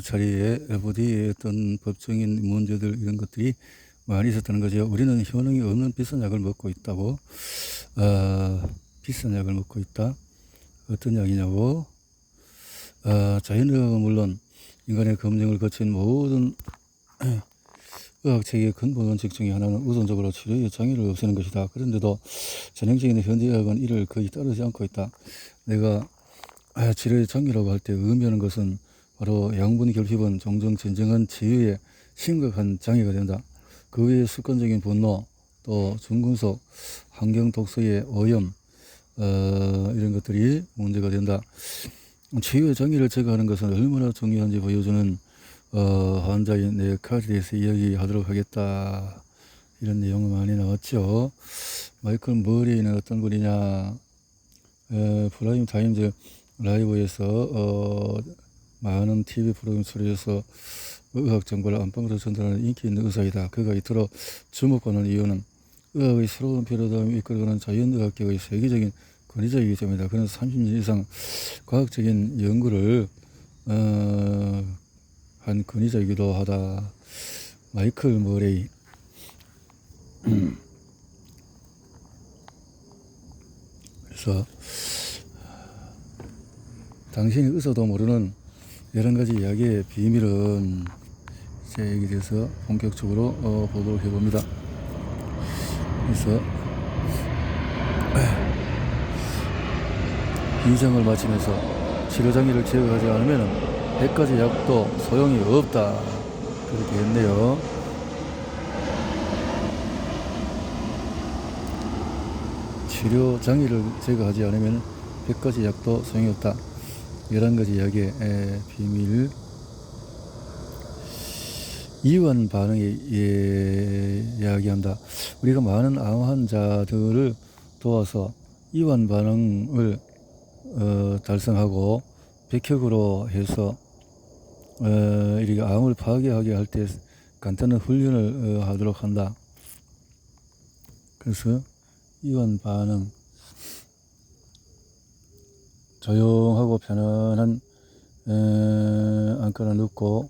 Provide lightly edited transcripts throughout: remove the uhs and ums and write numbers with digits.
자리에 FDA의 어떤 법적인 문제들 이런 것들이 많이 있었다는 거죠. 우리는 효능이 없는 비싼 약을 먹고 있다고. 비싼 약을 먹고 있다. 어떤 약이냐고. 자연의학은 물론 인간의 검증을 거친 모든 의학체계의 근본 원칙 중에 하나는 우선적으로 치료의 장애를 없애는 것이다. 그런데도 전형적인 현대의학은 이를 거의 따르지 않고 있다. 내가 치료의 장애라고 할 때 의미하는 것은 바로 양분 결핍은 종종 진정한 치유에 심각한 장애가 된다. 그 외에 습관적인 분노, 또 중금속, 환경 독소의 오염, 이런 것들이 문제가 된다. 치유의 장애를 제거하는 것은 얼마나 중요한지 보여주는 환자인 내 카드에 대해서 이야기하도록 하겠다. 이런 내용이 많이 나왔죠. 마이클 머레이는 어떤 분이냐. 프라임 타임즈 라이브에서 많은 TV 프로그램 출연해서 의학 정보를 안방으로 전달하는 인기 있는 의사이다. 그가 이토록 주목받는 이유는 의학의 새로운 변화됨을 이끌어가는 자연의학계의 세계적인 권위자이기 때문이다. 그는 30년 이상 과학적인 연구를 한 권위자이기도 하다. 마이클 머레이. 그래서 당신이 의사도 모르는 11가지 이야기의 비밀은 제 얘기에 대해서 본격적으로 보도록 해봅니다. 그래서 인상을 마치면서 치료장애를 제거하지 않으면 100가지 약도 소용이 없다. 그렇게 했네요. 치료장애를 제거하지 않으면 100가지 약도 소용이 없다. 11가지 이야기의 비밀. 이완 반응에 이야기한다. 우리가 많은 암 환자들을 도와서 이완 반응을 달성하고 백혈구로 해서 이렇게 암을 파괴하게 할 때 간단한 훈련을 하도록 한다. 그래서 이완 반응, 조용하고 편안한 안과를 넣고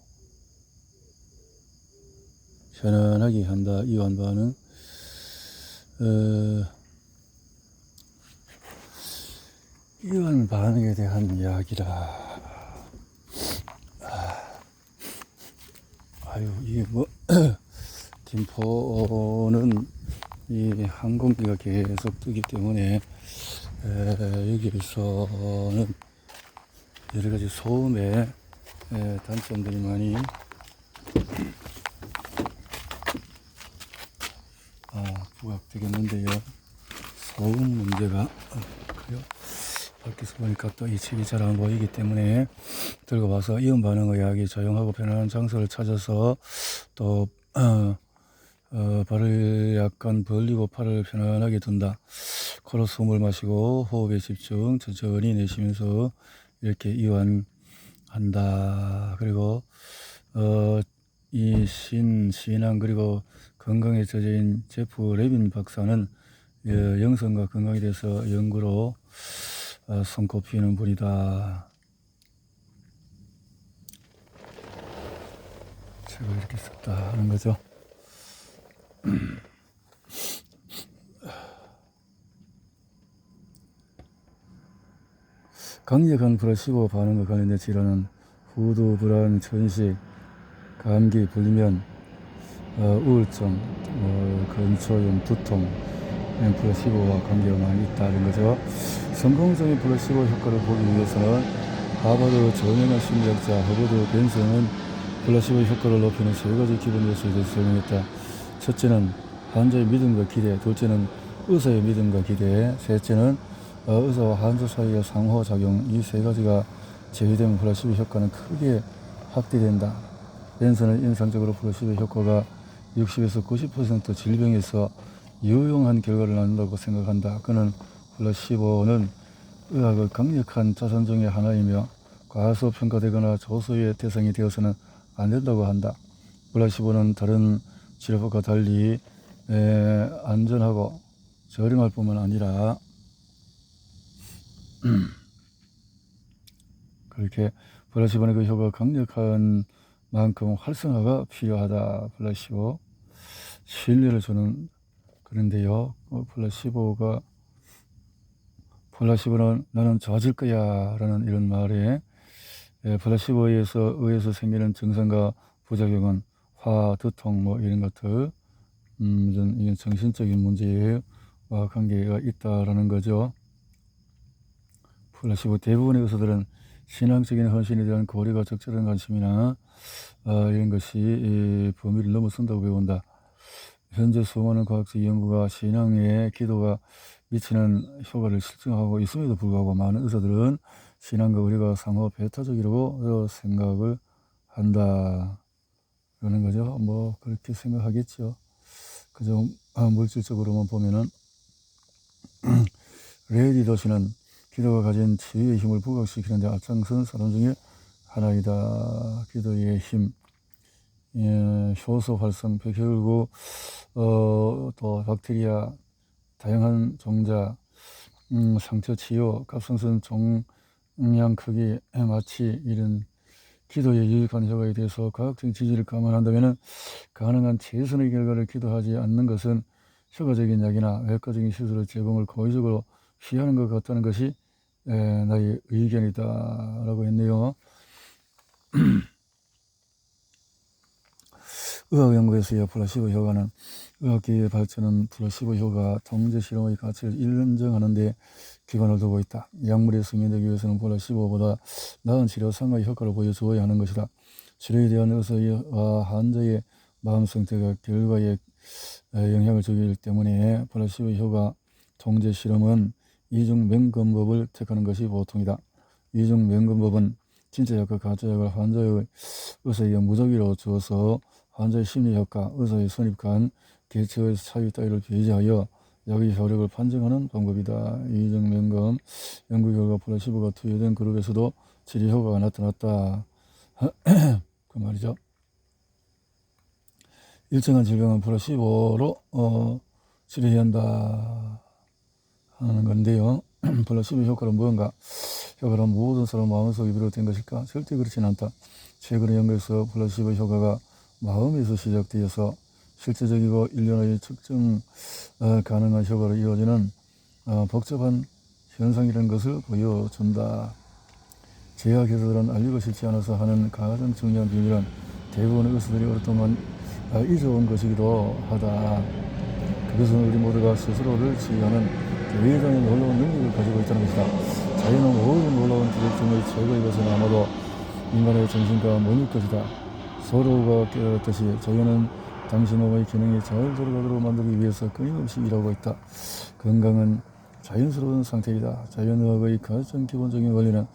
편안하게 한다. 이완 반응. 이완 반응에 대한 이야기라. 이게 뭐 김포는 이 항공기가 계속 뜨기 때문에 여기에서는 여러가지 소음의 단점들이 많이 부각되겠는데요. 소음 문제가 그래요. 밖에서 보니까 또 이 책이 잘 안 보이기 때문에 들고 와서 이온 반응의 약이 조용하고 편안한 장소를 찾아서 또 발을 약간 벌리고 팔을 편안하게 둔다. 코로 숨을 마시고 호흡에 집중 천천히 내쉬면서 이렇게 이완한다. 그리고 이 신앙 그리고 건강에 젖어인 제프 레빈 박사는 영성과 건강에 대해서 연구로 손꼽히는 분이다. 제가 이렇게 썼다 하는 거죠. 강력한 플라시보 반응과 관련된 질환은 후두, 불안, 천식, 감기, 불면, 우울증, 근초염, 두통, 플라시보와 관계가 많이 있다는 거죠. 성공적인 플라시보 효과를 보기 위해서는 하버드 저명한 심리학자 허버드 벤슨은 플라시보 효과를 높이는 3가지 기본 요소에 대해서 설명했다. 첫째는 환자의 믿음과 기대, 둘째는 의사의 믿음과 기대, 셋째는 의사와 환자 사이의 상호작용. 이 3가지가 제외되면 플라시보 효과는 크게 확대된다. 벤슨은 인상적으로 플라시보 효과가 60에서 90% 질병에서 유용한 결과를 낳는다고 생각한다. 그는 플라시보는 의학의 강력한 자산 중의 하나이며 과소평가되거나 조소의 대상이 되어서는 안 된다고 한다. 플라시보는 다른 치료법과 달리 안전하고 저렴할 뿐만 아니라 그렇게 플라시보는 그 효과가 강력한 만큼 활성화가 필요하다. 신뢰를 주는 그런데요. 플라시보는 나는 좋아질 거야 라는 이런 말에 플라시보에 의해서 생기는 증상과 부작용은 화, 두통 뭐 이런 것들 이런 정신적인 문제와 관계가 있다라는 거죠. 플라시보 대부분의 의사들은 신앙적인 헌신에 대한 고려가 적절한 관심이나 이런 것이 범위를 넘어선다고 배운다. 현재 수많은 과학적 연구가 신앙에 기도가 미치는 효과를 실증하고 있음에도 불구하고 많은 의사들은 신앙과 의료가 상호 배타적이라고 생각을 한다. 그러는 거죠. 뭐 그렇게 생각하겠죠. 그저 물질적으로만 보면은 레이디 도시는 기도가 가진 치유의 힘을 부각시키는 데 앞장선 사람 중에 하나이다. 기도의 힘, 효소 활성, 백혈구, 또 박테리아, 다양한 종자, 상처 치유, 갑상선 종양 크기, 마취 이런 기도의 유익한 효과에 대해서 과학적 지지를 감안한다면 가능한 최선의 결과를 기도하지 않는 것은 효과적인 약이나 외과적인 시술의 제공을 고의적으로 피하는 것 같다는 것이 나의 의견이다 라고 했네요. 의학 연구에서의 플라시보 효과는 의학계의 발전은 플라시보 효과 통제 실험의 가치를 인정하는 데 기반을 두고 있다. 약물이 승인되기 위해서는 플라시보보다 나은 치료 상의 효과를 보여주어야 하는 것이다. 치료에 대한 의사와 환자의 마음 상태가 결과에 영향을 주기 때문에 플라시보 효과 통제 실험은 이중맹금법을 택하는 것이 보통이다. 이중맹금법은 진짜 약과 가짜 약을 환자의 의사에게 무작위로 주어서 환자의 심리 효과, 의사의 선입 간 계측의 차이 따위를 배제하여 약의 효력을 판정하는 방법이다. 이중맹금 연구 결과 플라시보가 투여된 그룹에서도 치료 효과가 나타났다. 그 말이죠. 일정한 질병은 플라시보로 치료해야 한다 하는 건데요. 플라시보 효과는 무언가? 효과는 모든 사람 마음속에 비롯된 것일까? 절대 그렇지는 않다. 최근의 연구에서 플라시보 효과가 마음에서 시작되어서 실제적이고 1년의 측정 가능한 효과로 이루어지는 복잡한 현상이라는 것을 보여준다. 제약 회사들은 알리고 싶지 않아서 하는 가장 중요한 비밀은 대부분의 의사들이 오랫동안 잊어온 것이기도 하다. 그것은 우리 모두가 스스로를 치유하는 대단히 놀라운 능력을 가지고 있다는 것이다. 자연은 모든 놀라운 기적중의 최고의 것은 아마도 인간의 정신과 몸일 것이다. 서로가 깨달았듯이 자연은 당신 몸의 기능이 잘 돌아가도록 만들기 위해서 끊임없이 일하고 있다. 건강은 자연스러운 상태이다. 자연의학의 가장 기본적인 원리는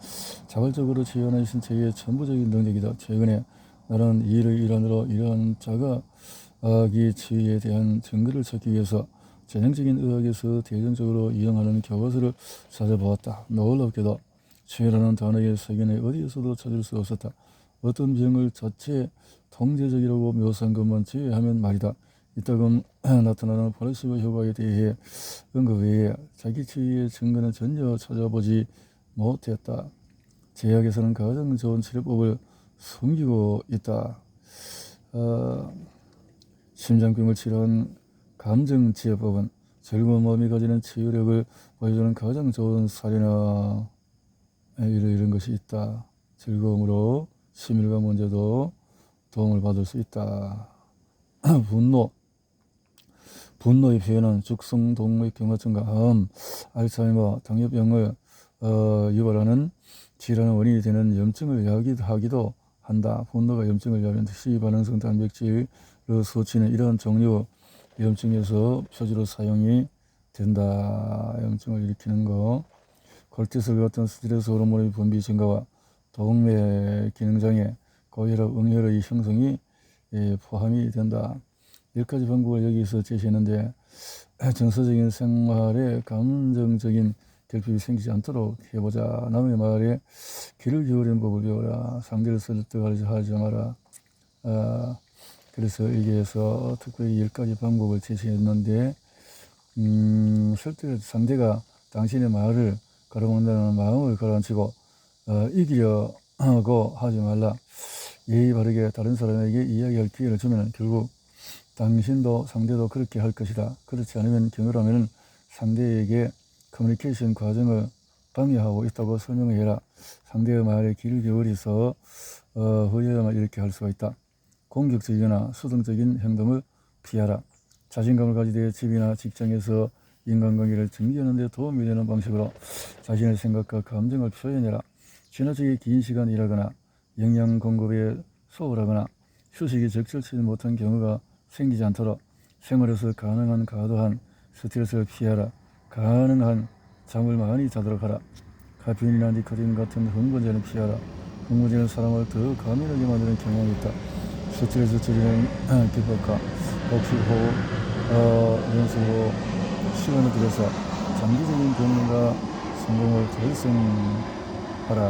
자발적으로 치유하는 신체의 전부적인 능력이다. 최근에 나는 이 일의 일환으로 이러한 자가기 치유에 대한 증거를 찾기 위해서 전형적인 의학에서 대중적으로 이용하는 교과서를 찾아보았다. 놀랍게도 치유라는 단어의 세계내 어디에서도 찾을 수 없었다. 어떤 병을 자체 통제적이라고 묘사한 것만 제외하면 말이다. 이따금 나타나는 플라시보 효과에 대해 언급 외에 자기 치유의 증거는 전혀 찾아보지 못했다. 제약에서는 가장 좋은 치료법을 숨기고 있다. 심장병을 치료한 감정치유법은 즐거운 마음이 가지는 치유력을 보여주는 가장 좋은 사례나 이런 것이 있다. 즐거움으로 심혈관 문제도 도움을 받을 수 있다. 분노의 표현은 죽성 동맥경화증과 암, 알츠하이머, 당뇨병을 유발하는 질환의 원인이 되는 염증을 야기하기도 한다. 분노가 염증을 야기하는 시반응성 단백질의 수치는 이러한 종류 염증에서 표주로 사용이 된다. 염증을 일으키는 거. 콜티솔 같은 스트레스 호르몬의 분비 증가와 동맥 기능장애, 고혈압, 응혈의 형성이 포함이 된다. 10가지 방법을 여기서 제시했는데 정서적인 생활에 감정적인 결핍이 생기지 않도록 해보자. 남의 말에 귀를 기울이는 법을 배워라. 상대를 설득하지 마라. 그래서 여기에서 특별히 10가지 방법을 제시했는데 상대가 당신의 말을 가로막는다는 마음을 가라앉히고 이기려 하고 하지 말라. 예의 바르게 다른 사람에게 이야기할 기회를 주면 결국 당신도 상대도 그렇게 할 것이다. 그렇지 않으면 경우라면 상대에게 커뮤니케이션 과정을 방해하고 있다고 설명해라. 상대의 말에 귀를 기울여서 허여야만 이렇게 할 수가 있다. 공격적이거나 수동적인 행동을 피하라. 자신감을 가지되 집이나 직장에서 인간관계를 증진하는 데 도움이 되는 방식으로 자신의 생각과 감정을 표현해라. 지나치게 긴 시간 일하거나 영양 공급에 소홀하거나 휴식이 적절치 못한 경우가 생기지 않도록 생활에서 가능한 과도한 스트레스를 피하라. 가능한 잠을 많이 자도록 하라. 카페인이나 니코틴 같은 흥분제는 피하라. 흥분제는 사람을 더 과민하게 만드는 경향이 있다. 스트레스 줄이는 기법과 복식호흡, 연습으로 시간을 들여서 장기적인 경험과 성공을 달성하라.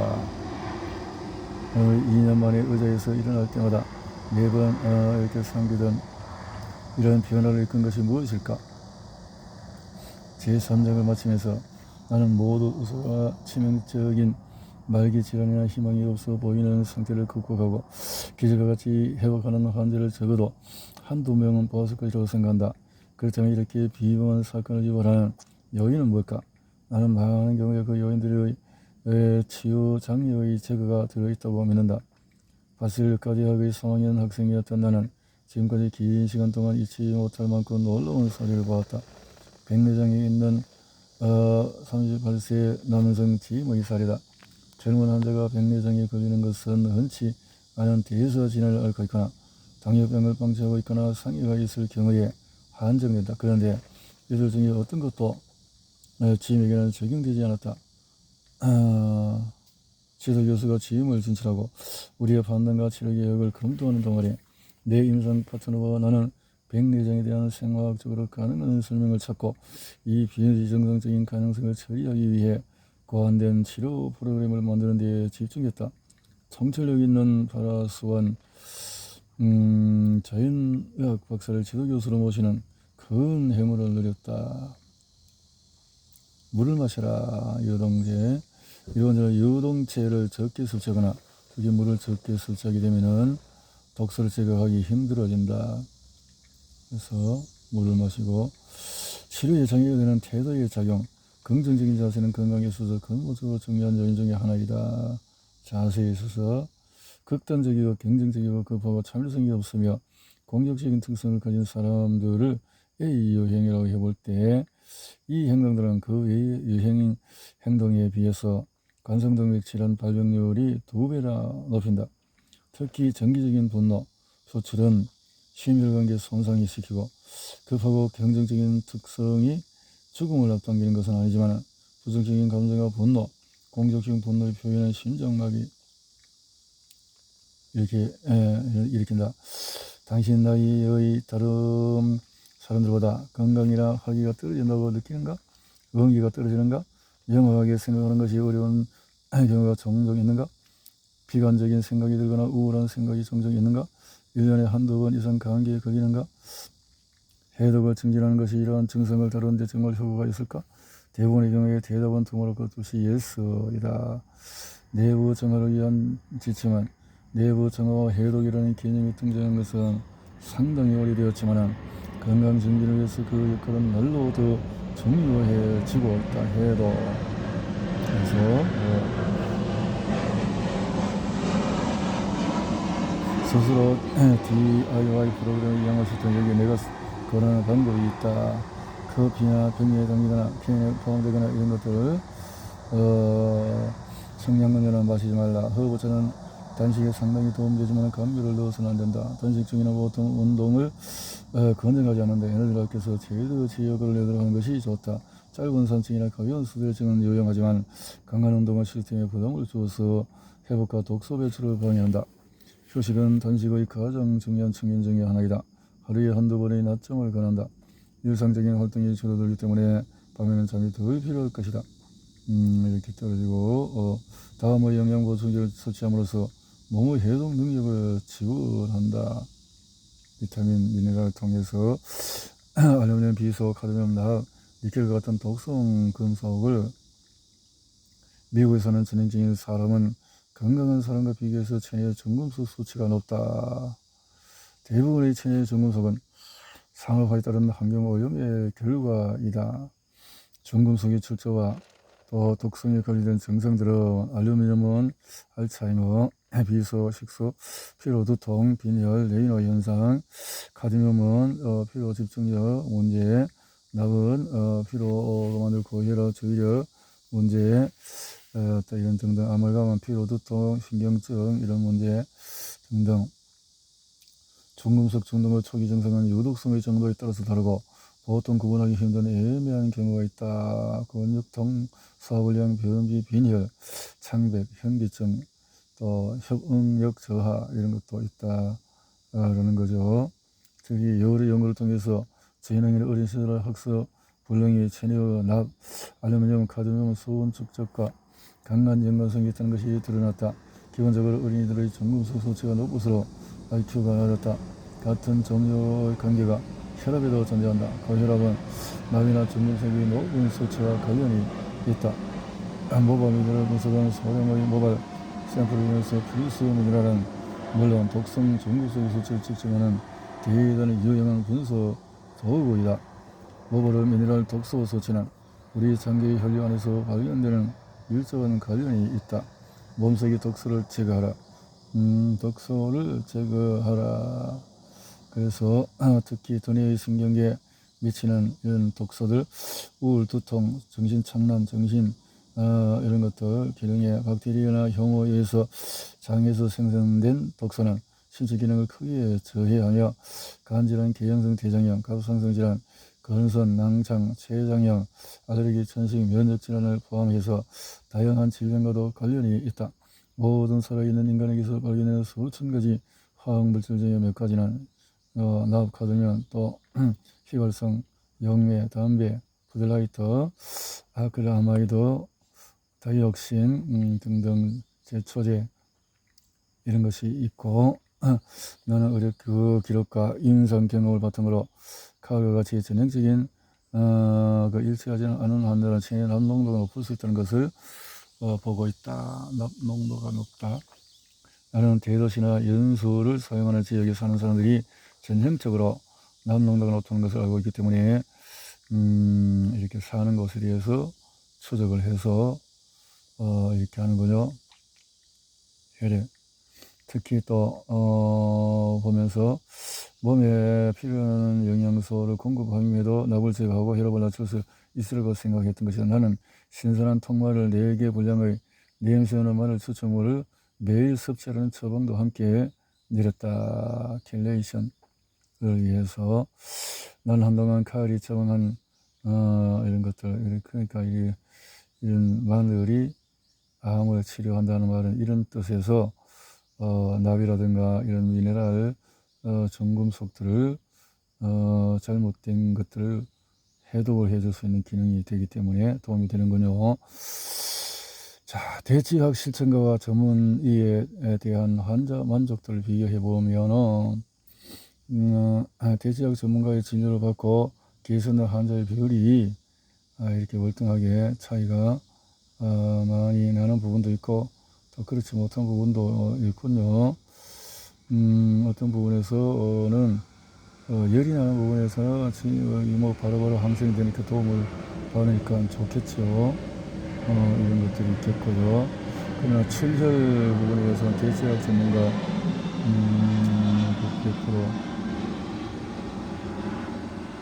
2년 만에 의자에서 일어날 때마다 매번 이렇게 상기던 이런 변화를 이끈 것이 무엇일까? 제3장을 마치면서 나는 모두 우수와 치명적인 말기 질환이나 희망이 없어 보이는 상태를 극복하고 기적과 같이 회복하는 환자를 적어도 한두 명은 보았을 것이라고 생각한다. 그렇다면 이렇게 비범한 사건을 유발하는 요인은 뭘까? 나는 많은 경우에 그 요인들의 치유 장려의 제거가 들어있다고 믿는다. 바실까지 학의 3학년 학생이었던 나는 지금까지 긴 시간 동안 잊지 못할 만큼 놀라운 사례를 보았다. 백내장에 있는 38세 남성 지인의 사례다. 젊은 환자가 백내장에 걸리는 것은 흔치 않은 대서진을 앓고 있거나 당뇨병을 방치하고 있거나 상해가 있을 경우에 한정된다. 그런데 이들 중에 어떤 것도 지임에게는 적용되지 않았다. 지도 교수가 지임을 진출하고 우리의 판단과 치료 계획을 검토하는 동안에 내 임상 파트너와 나는 백내장에 대한 생화학적으로 가능한 설명을 찾고 이 비정상적인 가능성을 처리하기 위해 고안된 치료 프로그램을 만드는 데 집중했다. 통찰력 있는 파라스완 자연의학 박사를 지도교수로 모시는 큰 행운을 누렸다. 물을 마셔라. 유동제. 이런 유동체를 적게 섭취하거나 특히 물을 적게 섭취하게 되면은 독소를 제거하기 힘들어진다. 그래서 물을 마시고 치료에 장애가 되는 태도의 작용. 긍정적인 자세는 건강에 있어서 근본적으로 중요한 요인 중에 하나이다. 자세에 있어서 극단적이고 경쟁적이고 급하고 참을성이 없으며 공격적인 특성을 가진 사람들을 A 유형이라고 해볼 때 이 행동들은 그 외의 유형 행동에 비해서 관성동맥 질환 발병률이 2배나 높인다. 특히 정기적인 분노, 소출은 심혈관계 손상이 시키고 급하고 경쟁적인 특성이 죽음을 앞당기는 것은 아니지만 부정적인 감정과 분노, 공격性분노를 표현한 심장마비 이렇게 일으킨다. 당신 나이의 다른 사람들보다 건강이나 활기가 떨어진다고 느끼는가? 의기가 떨어지는가? 명확하게 생각하는 것이 어려운 경우가 종종 있는가? 비관적인 생각이 들거나 우울한 생각이 종종 있는가? 1년에 한두 번 이상 감기에 걸리는가? 해독을 증진하는 것이 이러한 증상을 다루는데 정말 효과가 있을까? 대부분의 경우에 대답은 두말할 것 없이 예스이다. 내부 정화를 위한 지침은 내부 정화와 해독이라는 개념이 등장한 것은 상당히 오래되었지만 건강 증진을 위해서 그 역할은 날로 더 중요해지고 있다 해도 그래서 스스로 DIY 프로그램을 이용하실 때 여기 내가 권하는 방법이 있다. 커피나 병에 담기거나 피에 포함되거나 이런 것들을 청량음료는 마시지 말라. 허브차는 단식에 상당히 도움되지만 감미를 넣어서는 안 된다. 단식 중이나 보통 운동을 권장하지 않는다. 에너지를 아껴서 제도 지역을 내도록하는 것이 좋다. 짧은 산책이나 가벼운 스트레칭은 유용하지만 강한 운동은 시스템에 부담을 주어서 회복과 독소 배출을 방해한다. 휴식은 단식의 가장 중요한 측면 중에 하나이다. 하루에 한두 번의 낮잠을 권한다. 일상적인 활동이 줄어들기 때문에 밤에는 잠이 덜 필요할 것이다. 이렇게 떨어지고 다음의 영양 보충제를 섭취함으로써 몸의 해독 능력을 지원한다. 비타민, 미네랄을 통해서 알루미늄, 비소, 카드뮴, 납, 니켈과 같은 독성 금속을 미국에서는 전형적인 사람은 건강한 사람과 비교해서 체내의 정금속 수치가 높다. 대부분의 체내의 정금속은 산업화에 따른 환경오염의 결과이다. 정금속의 출처와 또 독성에 관련된 증상들은 알루미늄은 알츠하이머, 비소, 식소, 피로두통, 빈혈, 레이너 현상, 카드뮴은 피로 집중력 문제, 납은 피로가 만들 고혈압, 저혈압 문제, 또 이런 등등, 아말감은 피로두통, 신경증 이런 문제 등등. 중금속 중독의 초기 증상은 유독성의 정도에 따라서 다르고 보통 구분하기 힘든 애매한 경우가 있다. 근육통, 소화불량, 변비, 빈혈, 창백, 현기증, 또 협응력 저하 이런 것도 있다. 라는 거죠. 특히 여러 연구를 통해서 재능인 어린 시절 학습, 불능이 체내의 납, 알루미늄, 카드뮴, 수은 축적과 강한 연관성이 있다는 것이 드러났다. 기본적으로 어린이들의 정금속 수치가 높을수록 IQ가 낮았다. 같은 점유의 관계가 혈압에도 존재한다. 고혈압은 납이나 정금속의 높은 수치와 관련이 있다. 모발 미네랄 분석은 소량의 모발 샘플을 이용해서 필수 미네랄은 물론 독성 정금속의 수치를 측정하는 대단히 유용한 분석 도구이다. 모발의 미네랄 독소 수치는 우리 장기의 혈류 안에서 발견되는 밀접한 관련이 있다. 몸속의 독소를 제거하라. 독소를 제거하라. 그래서 특히 두뇌의 신경계에 미치는 이런 독소들, 우울, 두통, 정신착란, 이런 것들, 기능에 박테리아나 혐오에 의해서 장에서 생성된 독소는 신체 기능을 크게 저해하며 간질환, 계형성 대장염, 가소상성 질환, 건선, 낭창, 췌장염, 알레르기, 천식, 면역 질환을 포함해서 다양한 질병과도 관련이 있다. 모든 살아있는 인간에게서 발견되는 수천 가지 화학물질 중에 몇 가지는 납, 카드뮴, 또 휘발성, 영매, 담배, 푸들라이터, 아크릴아마이드, 다이옥신 등등 제초제 이런 것이 있고 나는 의료 그 기록과 임상 경험을 바탕으로 과학과 같이 전형적인 그 일치하지는 않은 한들은 체내 납 농도가 높을 수 있다는 것을 보고 있다. 납 농도가 높다. 나는 대도시나 연수를 사용하는 지역에 사는 사람들이 전형적으로 납 농도가 높다는 것을 알고 있기 때문에 이렇게 사는 곳에 대해서 추적을 해서 이렇게 하는군요. 그래. 특히 또 보면서 몸에 필요한 영양소를 공급함에도 납을 제거하고 혈압을 낮출 수 있으리라고 생각했던 것이다. 나는 신선한 통마늘 4개 분량의 냄새나는 마늘 추출물을 매일 섭취하는 처방도 함께 내렸다. 켈레이션을 위해서 나는 한동안 카알이 처방한 이런 것들, 그러니까 이런 마늘이 암을 치료한다는 말은 이런 뜻에서 납이라든가 이런 미네랄 정금속들을 잘못된 것들을 해독을 해줄 수 있는 기능이 되기 때문에 도움이 되는군요. 자, 대지학 실천가와 전문의에 대한 환자 만족도를 비교해 보면은 대지학 전문가의 진료를 받고 개선된 환자의 비율이 이렇게 월등하게 차이가 많이 나는 부분도 있고 또 그렇지 못한 부분도 있군요. 어떤 부분에서는 열이 나는 부분에서는 뭐 바로바로 항생이 되니까 도움을 받으니까 좋겠죠. 이런 것들이 있겠고요. 그러나 출혈 부분에서는 대체학 전문가 100%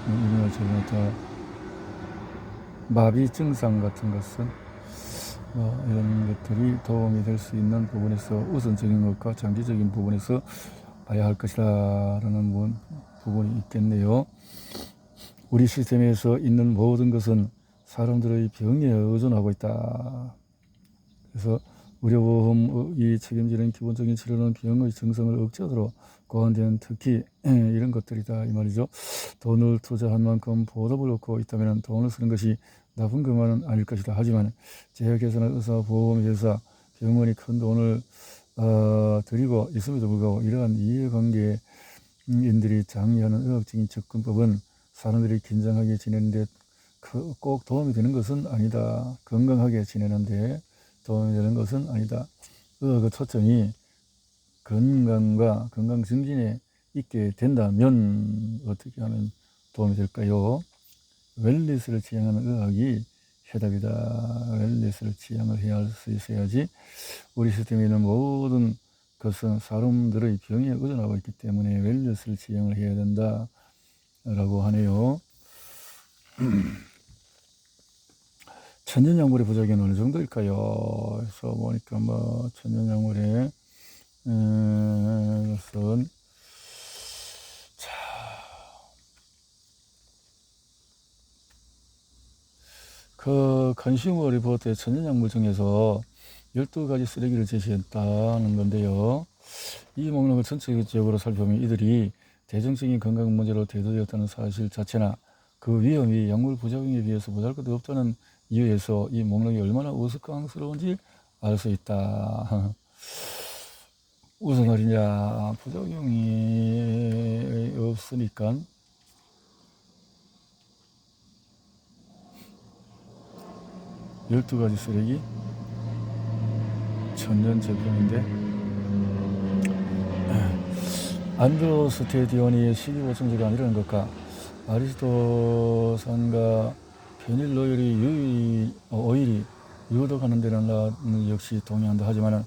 이런 것처럼 다 마비 증상 같은 것은 이런 것들이 도움이 될 수 있는 부분에서 우선적인 것과 장기적인 부분에서 봐야 할 것이다 라는 부분이 있겠네요. 우리 시스템에서 있는 모든 것은 사람들의 병에 의존하고 있다. 그래서 의료보험이 책임지는 기본적인 치료는 병의 증상을 억제하도록 고안된 특히 이런 것들이다 이 말이죠. 돈을 투자한 만큼 보답을 얻고 있다면 돈을 쓰는 것이 나쁜 것만은 아닐 것이다. 하지만 제약회사나 의사, 보험회사, 병원이 큰 돈을 들이고 있음에도 불구하고 이러한 이해관계인들이 장려하는 의학적인 접근법은 사람들이 긴장하게 지내는데 꼭 도움이 되는 것은 아니다. 건강하게 지내는데 도움이 되는 것은 아니다. 그 초점이 건강과 건강 증진에 있게 된다면 어떻게 하면 도움이 될까요? 웰니스를 지향하는 의학이 해답이다. 웰니스를 지향을 해야 할 수 있어야지. 우리 시스템에 있는 모든 것은 사람들의 병에 의존하고 있기 때문에 웰니스를 지향을 해야 된다 라고 하네요. 천연약물의 부작용은 어느 정도일까요? 그래서 보니까 뭐 천연약물의 것은 그 컨슈머 리포트의 천연약물 중에서 12가지 쓰레기를 제시했다는 건데요. 이 목록을 전체적으로 살펴보면 이들이 대중적인 건강 문제로 대두되었다는 사실 자체나 그 위험이 약물 부작용에 비해서 보잘것없다는 이유에서 이 목록이 얼마나 우스꽝스러운지 알 수 있다. 무슨 말이냐, 부작용이 없으니까 12가지 쓰레기 천연 제품인데 안드로스테디온이 식이보충제가 아니라는 것과 아리스토산과 페닐오일이 유독하는 데는 나는 역시 동의한다. 하지만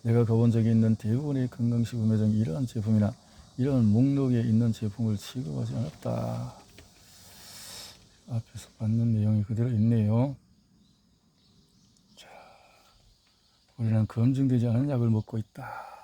내가 가본 적이 있는 대부분의 건강식품 매장이 이러한 제품이나 이러한 목록에 있는 제품을 취급하지 않았다. 앞에서 받는 내용이 그대로 있네요. 자, 우리는 검증되지 않은 약을 먹고 있다.